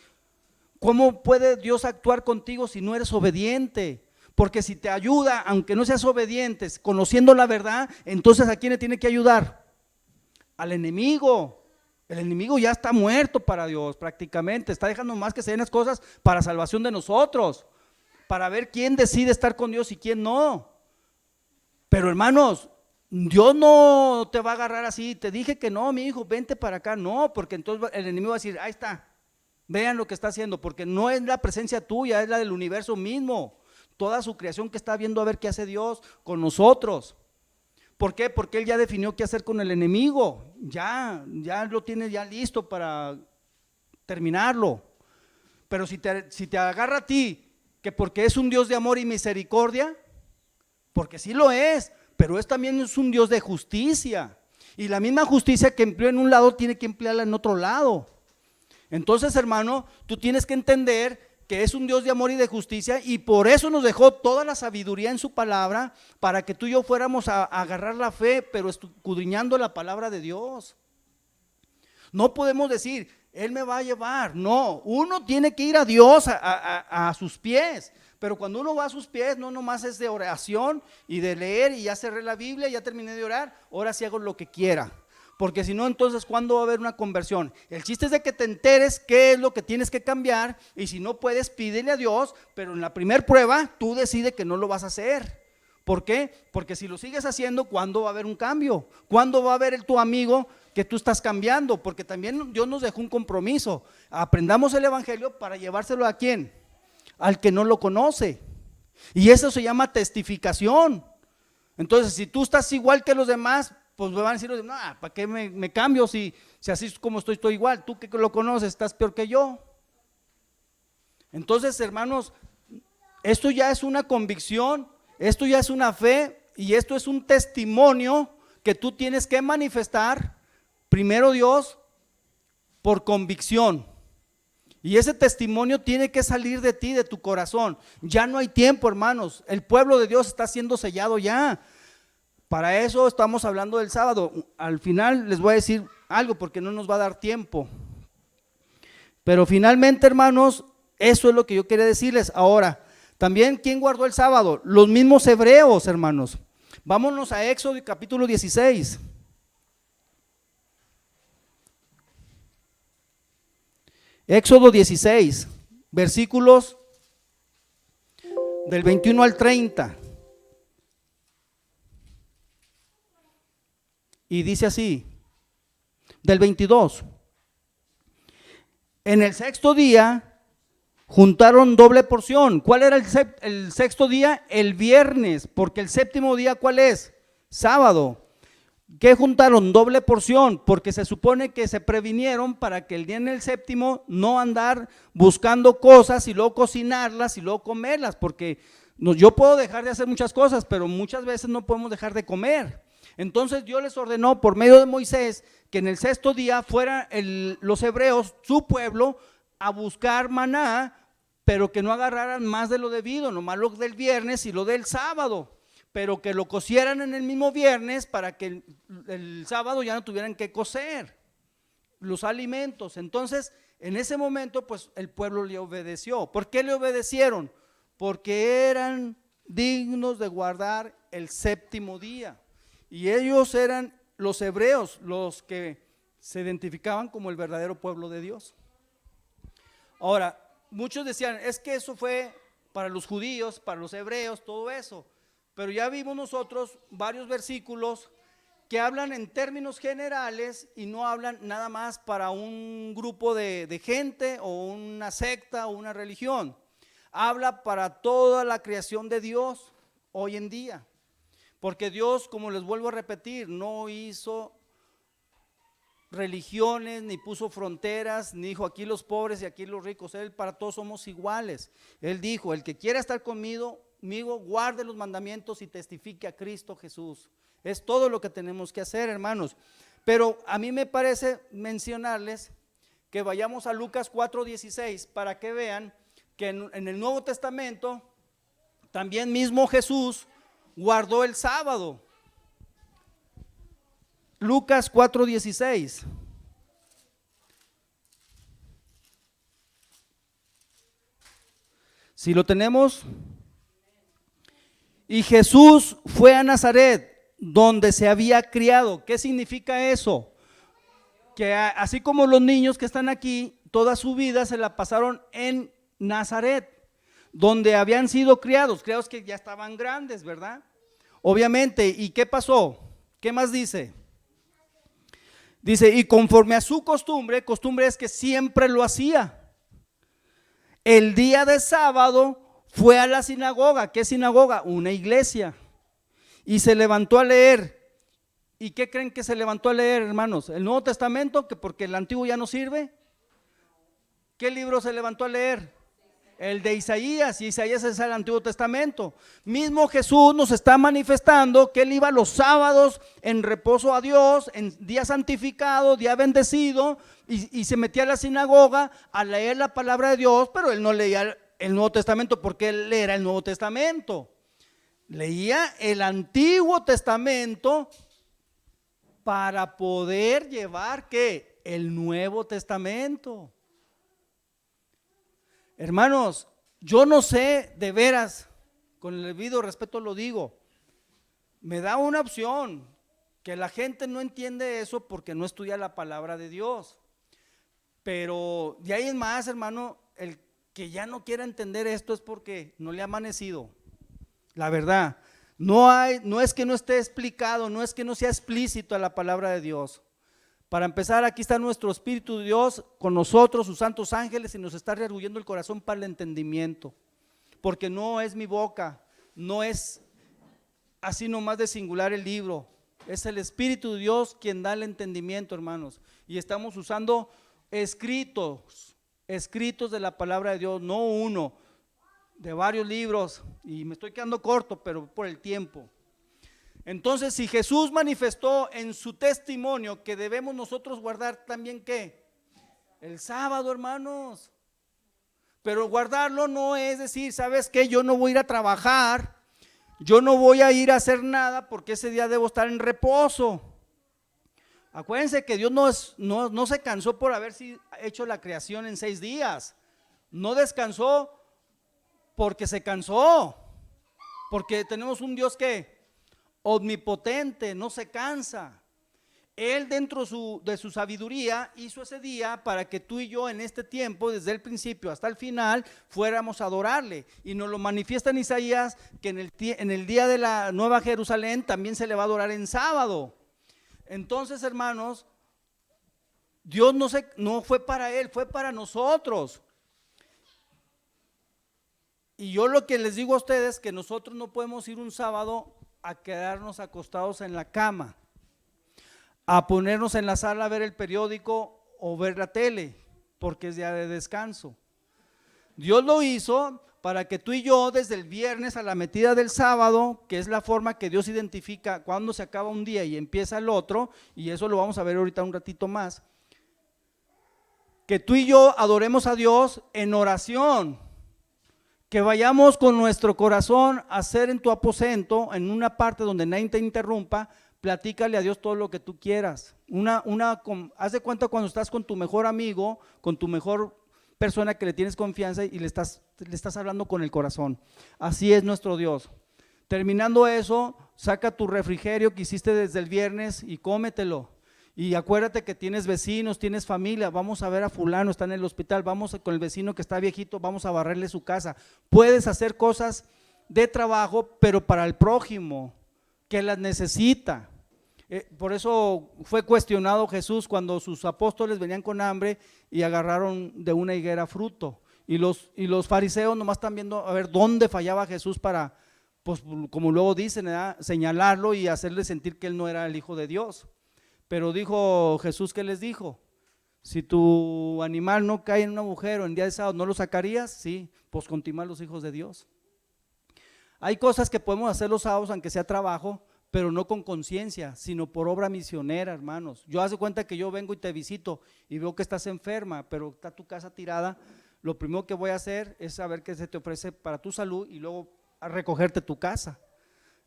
¿cómo puede Dios actuar contigo si no eres obediente? Porque si te ayuda, aunque no seas obediente, conociendo la verdad, entonces ¿a quién le tiene que ayudar? Al enemigo. El enemigo ya está muerto para Dios prácticamente, está dejando más que se den las cosas para salvación de nosotros, para ver quién decide estar con Dios y quién no. Pero hermanos, Dios no te va a agarrar así, te dije que no, mi hijo, vente para acá, no, porque entonces el enemigo va a decir, ahí está, vean lo que está haciendo, porque no es la presencia tuya, es la del universo mismo, toda su creación que está viendo a ver qué hace Dios con nosotros. ¿Por qué? Porque Él ya definió qué hacer con el enemigo, ya lo tiene ya listo para terminarlo. Pero si te agarra a ti, que porque es un Dios de amor y misericordia, porque sí lo es, pero también es un Dios de justicia, y la misma justicia que empleó en un lado tiene que emplearla en otro lado. Entonces, hermano, tú tienes que entender que es un Dios de amor y de justicia, y por eso nos dejó toda la sabiduría en su palabra, para que tú y yo fuéramos a agarrar la fe, pero escudriñando la palabra de Dios. No podemos decir, Él me va a llevar, no, uno tiene que ir a Dios a sus pies, pero cuando uno va a sus pies, no nomás es de oración y de leer, y ya cerré la Biblia, ya terminé de orar, ahora sí hago lo que quiera. Porque si no, entonces ¿cuándo va a haber una conversión? El chiste es de que te enteres qué es lo que tienes que cambiar, y si no puedes, pídele a Dios, pero en la primer prueba tú decides que no lo vas a hacer. ¿Por qué? Porque si lo sigues haciendo, ¿cuándo va a haber un cambio? ¿Cuándo va a haber tu amigo que tú estás cambiando? Porque también Dios nos dejó un compromiso: aprendamos el evangelio para llevárselo ¿a quién? Al que no lo conoce. Y eso se llama testificación. Entonces, si tú estás igual que los demás, pues me van a decir, no, ¿para qué me cambio si así es como estoy igual? Tú que lo conoces, estás peor que yo. Entonces, hermanos, esto ya es una convicción, esto ya es una fe, y esto es un testimonio que tú tienes que manifestar, primero Dios, por convicción, Y ese testimonio tiene que salir de ti, de tu corazón. Ya no hay tiempo, hermanos. El pueblo de Dios está siendo sellado ya. Para eso estamos hablando del sábado. Al final les voy a decir algo porque no nos va a dar tiempo. Pero finalmente, hermanos, eso es lo que yo quería decirles. Ahora, también, ¿quién guardó el sábado? Los mismos hebreos, hermanos. Vámonos a Éxodo capítulo 16. Éxodo 16, versículos del 21 al 30. Y dice así, del 22. En el sexto día juntaron doble porción. ¿Cuál era el sexto día? El viernes, porque el séptimo día, ¿cuál es? Sábado. ¿Qué juntaron? Doble porción, porque se supone que se previnieron para que el día en el séptimo no andar buscando cosas y luego cocinarlas y luego comerlas, porque yo puedo dejar de hacer muchas cosas, pero muchas veces no podemos dejar de comer. Entonces Dios les ordenó por medio de Moisés que en el sexto día fueran los hebreos, su pueblo, a buscar maná, pero que no agarraran más de lo debido, nomás lo del viernes y lo del sábado, pero que lo cocieran en el mismo viernes para que el sábado ya no tuvieran que cocer los alimentos. Entonces, en ese momento, pues el pueblo le obedeció. ¿Por qué le obedecieron? Porque eran dignos de guardar el séptimo día. Y ellos eran los hebreos, los que se identificaban como el verdadero pueblo de Dios. Ahora, muchos decían, es que eso fue para los judíos, para los hebreos, todo eso. Pero ya vimos nosotros varios versículos que hablan en términos generales y no hablan nada más para un grupo de gente o una secta o una religión. Habla para toda la creación de Dios hoy en día. Porque Dios, como les vuelvo a repetir, no hizo religiones, ni puso fronteras, ni dijo aquí los pobres y aquí los ricos. Él, para todos somos iguales. Él dijo, el que quiera estar conmigo, guarde los mandamientos y testifique a Cristo Jesús. Es todo lo que tenemos que hacer, hermanos. Pero a mí me parece mencionarles que vayamos a Lucas 4:16 para que vean que en el Nuevo Testamento también mismo Jesús guardó el sábado. Lucas 4:16. Si lo tenemos. Y Jesús fue a Nazaret, donde se había criado. ¿Qué significa eso? Que así como los niños que están aquí, toda su vida se la pasaron en Nazaret, donde habían sido criados que ya estaban grandes, ¿verdad? Obviamente, ¿y qué pasó? ¿Qué más dice? Dice, y conforme a su costumbre es que siempre lo hacía. El día de sábado fue a la sinagoga. ¿Qué sinagoga? Una iglesia. Y se levantó a leer. ¿Y qué creen que se levantó a leer, hermanos? ¿El Nuevo Testamento? Que porque el Antiguo ya no sirve. ¿Qué libro se levantó a leer? El de Isaías, y Isaías es el Antiguo Testamento. Mismo Jesús nos está manifestando que él iba los sábados en reposo a Dios, en día santificado, día bendecido, y se metía a la sinagoga a leer la palabra de Dios, pero él no leía el Nuevo Testamento porque él era el Nuevo Testamento. Leía el Antiguo Testamento para poder llevar ¿qué? El Nuevo Testamento. Hermanos, yo no sé, de veras, con el debido respeto lo digo, me da una opción que la gente no entiende eso porque no estudia la palabra de Dios. Pero de ahí en más, hermano, el que ya no quiera entender esto es porque no le ha amanecido. La verdad, no es que no esté explicado, no es que no sea explícito a la palabra de Dios. Para empezar, aquí está nuestro Espíritu de Dios con nosotros, sus santos ángeles, y nos está rearguyendo el corazón para el entendimiento. Porque no es mi boca, no es así nomás de singular el libro, es el Espíritu de Dios quien da el entendimiento, hermanos. Y estamos usando escritos de la palabra de Dios, no uno, de varios libros, y me estoy quedando corto, pero por el tiempo. Entonces, si Jesús manifestó en su testimonio que debemos nosotros guardar también ¿qué? El sábado, hermanos. Pero guardarlo no es decir, ¿sabes qué? Yo no voy a ir a trabajar, yo no voy a ir a hacer nada porque ese día debo estar en reposo. Acuérdense que Dios no se cansó por haber hecho la creación en 6 días. No descansó porque se cansó. Porque tenemos un Dios que omnipotente, no se cansa. Él dentro de su sabiduría hizo ese día para que tú y yo en este tiempo, desde el principio hasta el final, fuéramos a adorarle. Y nos lo manifiesta en Isaías que en el día de la Nueva Jerusalén también se le va a adorar en sábado. Entonces, hermanos, Dios no fue para él, fue para nosotros. Y yo lo que les digo a ustedes es que nosotros no podemos ir un sábado a quedarnos acostados en la cama, a ponernos en la sala a ver el periódico o ver la tele, porque es día de descanso. Dios lo hizo para que tú y yo desde el viernes a la metida del sábado, que es la forma que Dios identifica cuando se acaba un día y empieza el otro, y eso lo vamos a ver ahorita un ratito más, que tú y yo adoremos a Dios en oración, que vayamos con nuestro corazón a hacer en tu aposento, en una parte donde nadie te interrumpa, platícale a Dios todo lo que tú quieras. Haz de cuenta cuando estás con tu mejor amigo, con tu mejor persona que le tienes confianza y le estás hablando con el corazón. Así es nuestro Dios. Terminando eso, saca tu refrigerio que hiciste desde el viernes y cómetelo. Y acuérdate que tienes vecinos, tienes familia, vamos a ver a fulano, está en el hospital, vamos con el vecino que está viejito, vamos a barrerle su casa. Puedes hacer cosas de trabajo, pero para el prójimo, que las necesita. Por eso fue cuestionado Jesús cuando sus apóstoles venían con hambre y agarraron de una higuera fruto. Y los fariseos nomás están viendo a ver dónde fallaba Jesús para, pues como luego dicen, señalarlo y hacerle sentir que él no era el Hijo de Dios. Pero dijo Jesús, ¿qué les dijo? Si tu animal no cae en un agujero en día de sábado, ¿no lo sacarías? Sí, pues continúan los hijos de Dios. Hay cosas que podemos hacer los sábados aunque sea trabajo, pero no con conciencia, sino por obra misionera, hermanos. Yo hace cuenta que yo vengo y te visito y veo que estás enferma, pero está tu casa tirada. Lo primero que voy a hacer es saber qué se te ofrece para tu salud y luego a recogerte tu casa.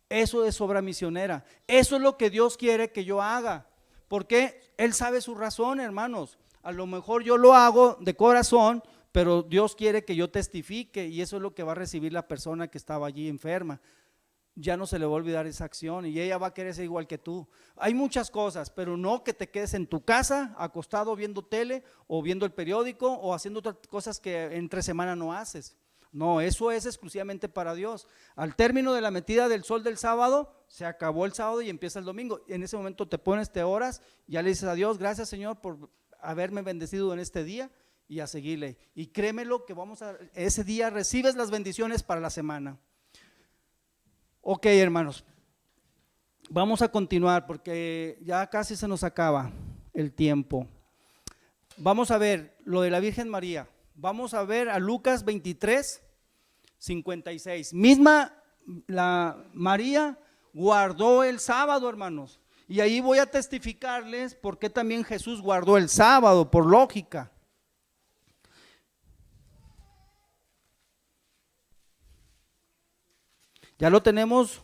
Eso es obra misionera. Eso es lo que Dios quiere que yo haga. Porque Él sabe su razón, hermanos. A lo mejor yo lo hago de corazón, pero Dios quiere que yo testifique y eso es lo que va a recibir la persona que estaba allí enferma. Ya no se le va a olvidar esa acción y ella va a querer ser igual que tú. Hay muchas cosas, pero no que te quedes en tu casa acostado viendo tele o viendo el periódico o haciendo otras cosas que entre semana no haces. No, eso es exclusivamente para Dios. Al término de la metida del sol del sábado, se acabó el sábado y empieza el domingo. En ese momento te pones, te oras, ya le dices a Dios, gracias Señor por haberme bendecido en este día y a seguirle. Y créemelo que ese día recibes las bendiciones para la semana. Ok, hermanos, vamos a continuar porque ya casi se nos acaba el tiempo. Vamos a ver lo de la Virgen María. Vamos a ver a Lucas 23, 56. La María guardó el sábado, hermanos. Y ahí voy a testificarles por qué también Jesús guardó el sábado, por lógica. Ya lo tenemos,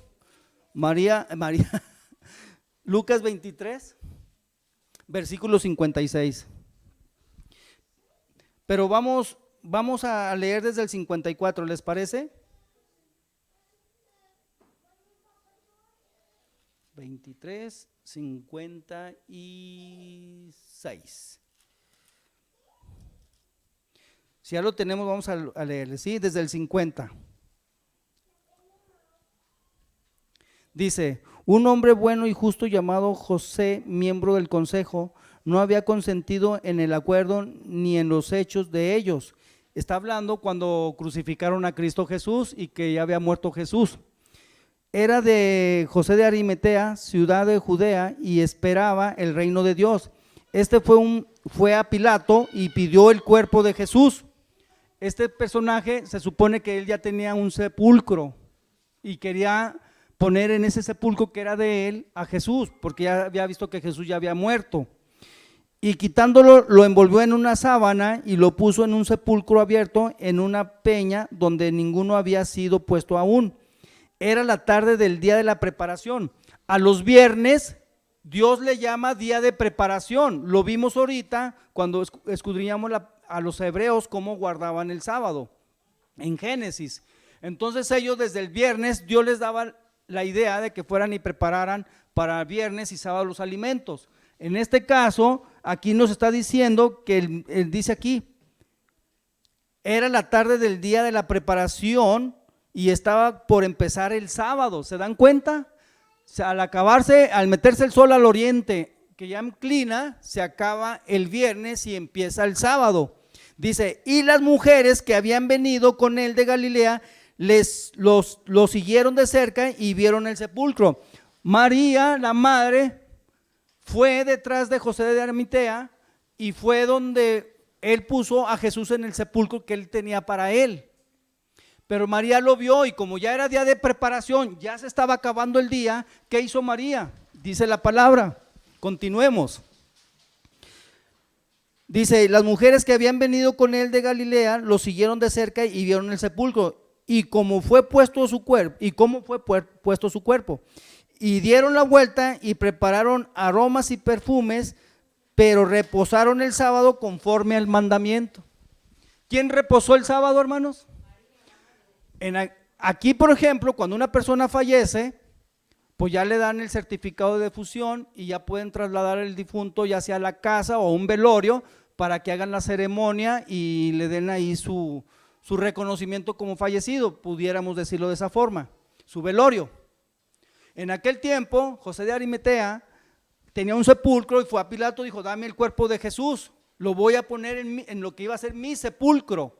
María, Lucas 23, versículo 56. Pero vamos a leer desde el 54, ¿les parece? 23, 56. Si ya lo tenemos, vamos a leerle, ¿sí? Desde el 50. Dice, un hombre bueno y justo llamado José, miembro del consejo, no había consentido en el acuerdo ni en los hechos de ellos. Está hablando cuando crucificaron a Cristo Jesús y que ya había muerto Jesús. Era de José de Arimatea, ciudad de Judea, y esperaba el reino de Dios. Fue a Pilato y pidió el cuerpo de Jesús. Este personaje se supone que él ya tenía un sepulcro y quería poner en ese sepulcro que era de él a Jesús, porque ya había visto que Jesús ya había muerto. y quitándolo lo envolvió en una sábana y lo puso en un sepulcro abierto en una peña donde ninguno había sido puesto aún. Era la tarde del día de la preparación. A los viernes Dios le llama día de preparación. Lo vimos ahorita cuando escudriñamos a los hebreos cómo guardaban el sábado en Génesis. Entonces ellos desde el viernes Dios les daba la idea de que fueran y prepararan para viernes y sábado los alimentos. En este caso, aquí nos está diciendo que él dice aquí, era la tarde del día de la preparación y estaba por empezar el sábado. ¿Se dan cuenta? O sea, al meterse el sol al oriente, que ya inclina, se acaba el viernes y empieza el sábado. Dice, y las mujeres que habían venido con él de Galilea, los siguieron de cerca y vieron el sepulcro. María, la madre, fue detrás de José de Arimatea y fue donde él puso a Jesús en el sepulcro que él tenía para él. Pero María lo vio y como ya era día de preparación, ya se estaba acabando el día, ¿qué hizo María? Dice la palabra, continuemos. Dice, las mujeres que habían venido con él de Galilea lo siguieron de cerca y vieron el sepulcro y cómo fue puesto su cuerpo, y dieron la vuelta y prepararon aromas y perfumes, pero reposaron el sábado conforme al mandamiento. ¿Quién reposó el sábado, hermanos? Aquí, por ejemplo, cuando una persona fallece, pues ya le dan el certificado de defunción y ya pueden trasladar el difunto ya sea a la casa o a un velorio para que hagan la ceremonia y le den ahí su reconocimiento como fallecido, pudiéramos decirlo de esa forma, su velorio. En aquel tiempo, José de Arimatea tenía un sepulcro y fue a Pilato y dijo, dame el cuerpo de Jesús, lo voy a poner en lo que iba a ser mi sepulcro.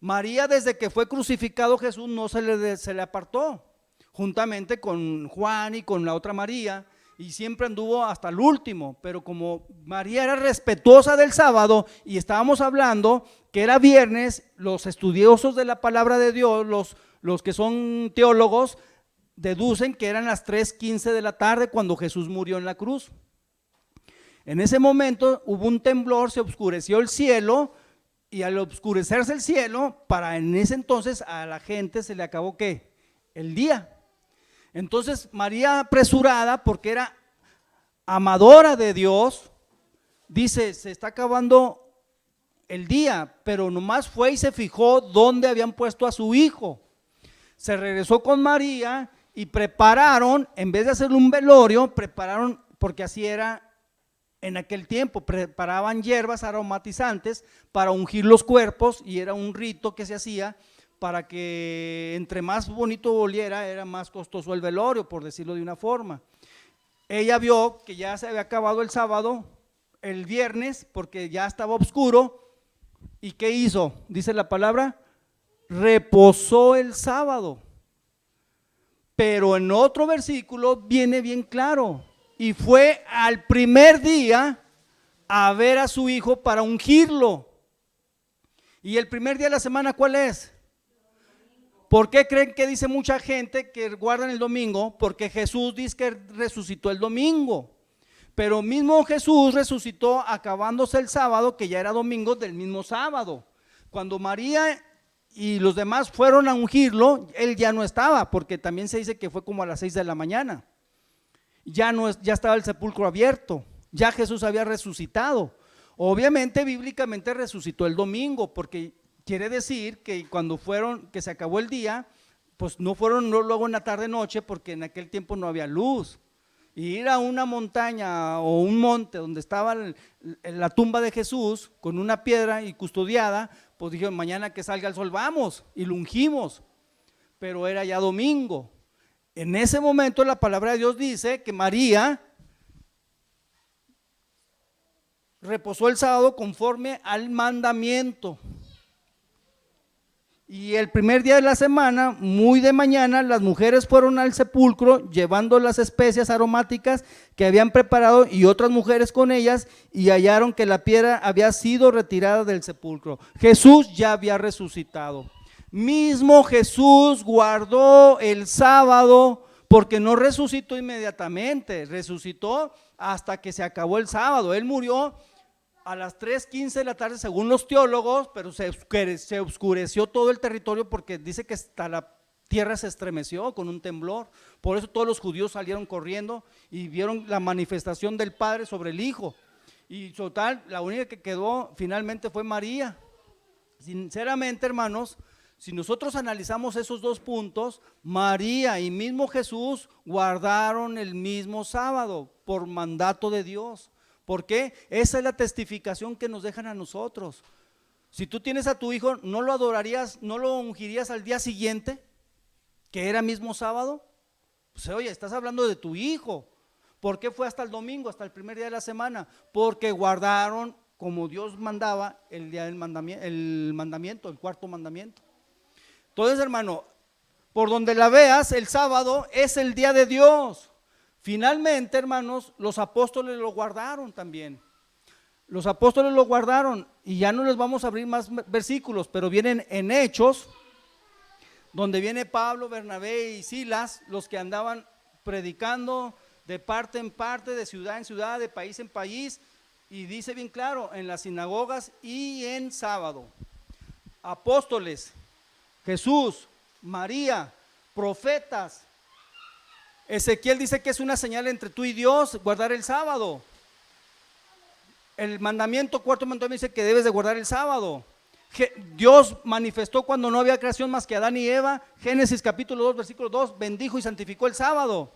María, desde que fue crucificado Jesús, no se le apartó, juntamente con Juan y con la otra María, y siempre anduvo hasta el último. Pero como María era respetuosa del sábado y estábamos hablando que era viernes, los estudiosos de la palabra de Dios, los que son teólogos, deducen que eran las 3:15 de la tarde cuando Jesús murió en la cruz. En ese momento hubo un temblor, se oscureció el cielo, y al oscurecerse el cielo, para en ese entonces a la gente se le acabó ¿qué? El día. Entonces María, apresurada porque era amadora de Dios, dice, se está acabando el día, pero nomás fue y se fijó dónde habían puesto a su hijo. Se regresó con María y prepararon, en vez de hacer un velorio, prepararon, porque así era en aquel tiempo, preparaban hierbas aromatizantes para ungir los cuerpos y era un rito que se hacía para que entre más bonito oliera, era más costoso el velorio, por decirlo de una forma. Ella vio que ya se había acabado el sábado, el viernes, porque ya estaba oscuro, ¿y qué hizo? Dice la palabra, reposó el sábado. Pero en otro versículo viene bien claro, y fue al primer día a ver a su hijo para ungirlo. ¿Y el primer día de la semana cuál es? ¿Por qué creen que dice mucha gente que guardan el domingo? Porque Jesús dice que resucitó el domingo, pero mismo Jesús resucitó acabándose el sábado, que ya era domingo del mismo sábado. Cuando María y los demás fueron a ungirlo, él ya no estaba, porque también se dice que fue como a las 6 de la mañana. Ya estaba el sepulcro abierto, ya Jesús había resucitado. Obviamente, bíblicamente resucitó el domingo, porque quiere decir que cuando que se acabó el día, pues no fueron luego en la tarde noche, porque en aquel tiempo no había luz. Y ir a una montaña o un monte donde estaba la tumba de Jesús con una piedra y custodiada, pues dijeron, mañana que salga el sol vamos, y lo ungimos, pero era ya domingo. En ese momento la palabra de Dios dice que María reposó el sábado conforme al mandamiento. Y el primer día de la semana, muy de mañana, las mujeres fueron al sepulcro llevando las especias aromáticas que habían preparado y otras mujeres con ellas, y hallaron que la piedra había sido retirada del sepulcro. Jesús ya había resucitado. Mismo Jesús guardó el sábado porque no resucitó inmediatamente, resucitó hasta que se acabó el sábado. Él murió a las 3:15 de la tarde, según los teólogos, pero se oscureció todo el territorio porque dice que hasta la tierra se estremeció con un temblor. Por eso todos los judíos salieron corriendo y vieron la manifestación del Padre sobre el Hijo. Y total, la única que quedó finalmente fue María. Sinceramente, hermanos, si nosotros analizamos esos dos puntos, María y mismo Jesús guardaron el mismo sábado por mandato de Dios. ¿Por qué? Esa es la testificación que nos dejan a nosotros. Si tú tienes a tu hijo, ¿no lo adorarías, no lo ungirías al día siguiente, que era mismo sábado? Pues oye, estás hablando de tu hijo. ¿Por qué fue hasta el domingo, hasta el primer día de la semana? Porque guardaron como Dios mandaba el día del mandamiento, el cuarto mandamiento. Entonces, hermano, por donde la veas, el sábado es el día de Dios. Finalmente, hermanos, los apóstoles lo guardaron también. Los apóstoles lo guardaron y ya no les vamos a abrir más versículos, pero vienen en Hechos, donde viene Pablo, Bernabé y Silas, los que andaban predicando de parte en parte, de ciudad en ciudad, de país en país, y dice bien claro, en las sinagogas y en sábado. Apóstoles, Jesús, María, profetas. Ezequiel dice que es una señal entre tú y Dios guardar el sábado. El mandamiento, cuarto mandamiento, dice que debes de guardar el sábado. Dios manifestó cuando no había creación más que Adán y Eva. Génesis capítulo 2 versículo 2, bendijo y santificó el sábado.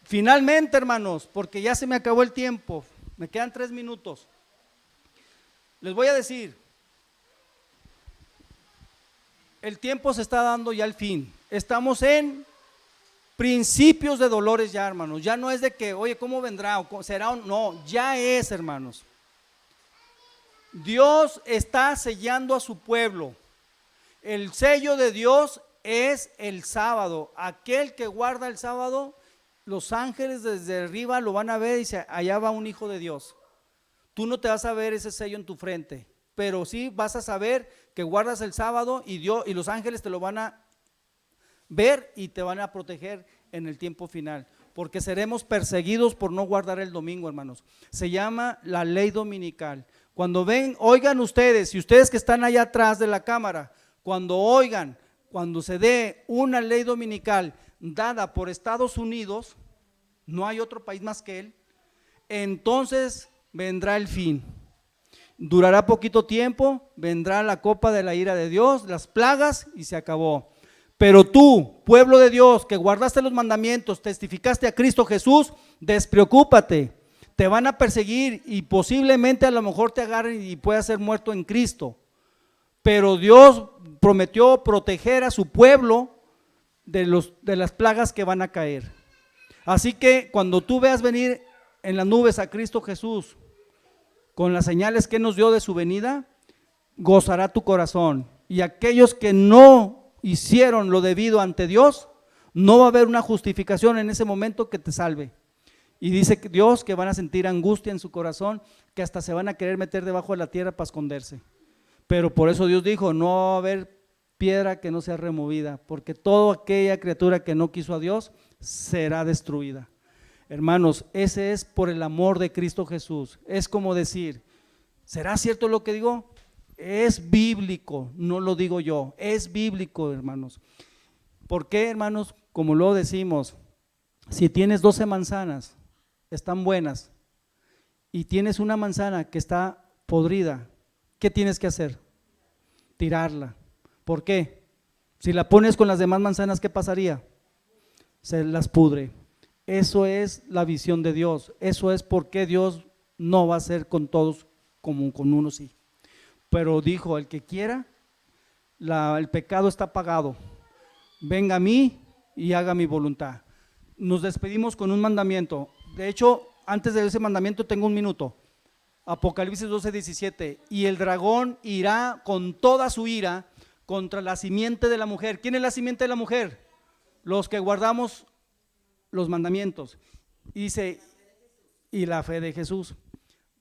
Finalmente, hermanos, porque ya se me acabó el tiempo, me quedan 3 minutos, les voy a decir, el tiempo se está dando ya al fin. Estamos en principios de dolores ya, hermanos. Ya no es de que, oye, ¿cómo vendrá? ¿O será? No, ya es, hermanos. Dios está sellando a su pueblo. El sello de Dios es el sábado. Aquel que guarda el sábado, los ángeles desde arriba lo van a ver y dice, allá va un hijo de Dios. Tú no te vas a ver ese sello en tu frente, pero sí vas a saber que guardas el sábado y Dios y los ángeles te lo van a ver y te van a proteger en el tiempo final, porque seremos perseguidos por no guardar el domingo, hermanos. Se llama la ley dominical. Cuando ven, oigan ustedes, y ustedes que están allá atrás de la cámara, cuando oigan, cuando se dé una ley dominical dada por Estados Unidos, no hay otro país más que él, entonces vendrá el fin. Durará poquito tiempo, vendrá la copa de la ira de Dios, las plagas y se acabó. Pero tú, pueblo de Dios, que guardaste los mandamientos, testificaste a Cristo Jesús, despreocúpate, te van a perseguir y posiblemente a lo mejor te agarren y puedas ser muerto en Cristo. Pero Dios prometió proteger a su pueblo de las plagas que van a caer. Así que cuando tú veas venir en las nubes a Cristo Jesús, con las señales que nos dio de su venida, gozará tu corazón. Y aquellos que no hicieron lo debido ante Dios, no va a haber una justificación en ese momento que te salve. Y dice Dios que van a sentir angustia en su corazón, que hasta se van a querer meter debajo de la tierra para esconderse. Pero por eso Dios dijo, no va a haber piedra que no sea removida, porque toda aquella criatura que no quiso a Dios será destruida. Hermanos, ese es por el amor de Cristo Jesús. Es como decir, ¿será cierto lo que digo? Es bíblico, no lo digo yo, es bíblico, hermanos. ¿Por qué, hermanos? Como lo decimos, si tienes 12 manzanas, están buenas, y tienes una manzana que está podrida, ¿qué tienes que hacer? Tirarla. ¿Por qué? Si la pones con las demás manzanas, ¿qué pasaría? Se las pudre. Eso es la visión de Dios. Eso es por qué Dios no va a ser con todos como con uno sí. Pero dijo, el que quiera, el pecado está pagado. Venga a mí y haga mi voluntad. Nos despedimos con un mandamiento. De hecho, antes de ese mandamiento tengo un minuto. Apocalipsis 12:17. Y el dragón irá con toda su ira contra la simiente de la mujer. ¿Quién es la simiente de la mujer? Los que guardamos los mandamientos. Y dice, y la fe de Jesús.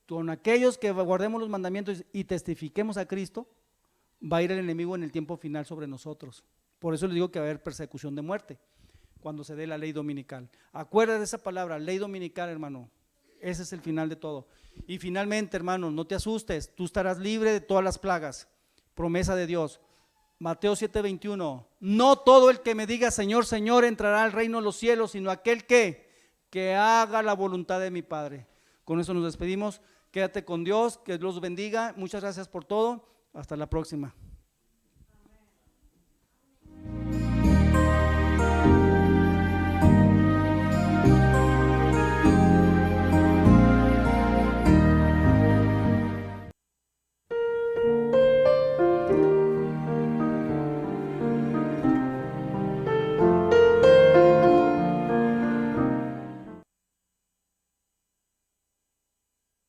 Con aquellos que guardemos los mandamientos y testifiquemos a Cristo, va a ir el enemigo en el tiempo final sobre nosotros. Por eso les digo que va a haber persecución de muerte cuando se dé la ley dominical. Acuérdate de esa palabra, ley dominical, hermano. Ese es el final de todo. Y finalmente, hermanos, no te asustes, tú estarás libre de todas las plagas, promesa de Dios. Mateo 7:21, no todo el que me diga Señor, Señor entrará al reino de los cielos, sino aquel que haga la voluntad de mi Padre. Con eso nos despedimos, quédate con Dios, que Dios los bendiga, muchas gracias por todo, hasta la próxima.